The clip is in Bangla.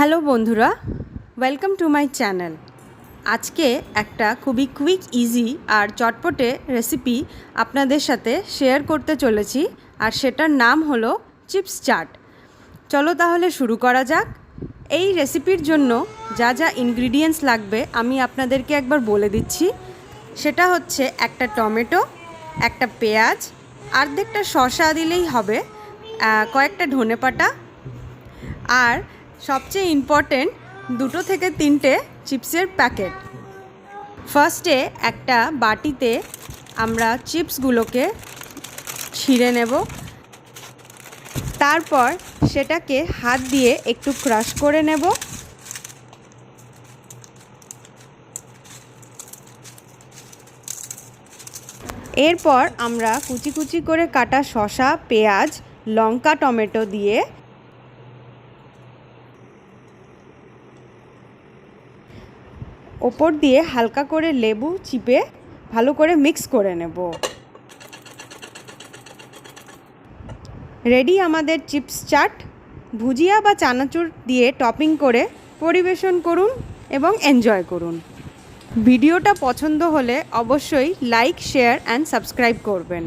হ্যালো বন্ধুরা, ওয়েলকাম টু মাই চ্যানেল। আজকে একটা খুবই কুইক ইজি আর চটপটে রেসিপি আপনাদের সাথে শেয়ার করতে চলেছি, আর সেটার নাম হলো চিপস চাট। চলো তাহলে শুরু করা যাক। এই রেসিপির জন্য যা যা ইনগ্রিডিয়েন্টস লাগবে আমি আপনাদেরকে একবার বলে দিচ্ছি। সেটা হচ্ছে একটা টমেটো, একটা পেঁয়াজ, অর্ধেকটা শসা দিলেই হবে, কয়েকটা ধনেপাতা, আর সবচেয়ে ইম্পর্টেন্ট 2 থেকে 3টে চিপসের প্যাকেট। ফার্স্টে একটা বাটিতে আমরা চিপসগুলোকে ছিঁড়ে নেব, তারপর সেটাকে হাত দিয়ে একটু ক্রাশ করে নেব। এরপর আমরা কুচি কুচি করে কাটা শসা, পেঁয়াজ, লঙ্কা, টমেটো দিয়ে ওপর দিয়ে হালকা করে লেবু চিপে ভালো করে মিক্স করে নেব। রেডি আমাদের চিপস চাট। ভুজিয়া বা চানাচুর দিয়ে টপিং করে পরিবেশন করুন এবং এনজয় করুন। ভিডিওটা পছন্দ হলে অবশ্যই লাইক, শেয়ার অ্যান্ড সাবস্ক্রাইব করবেন।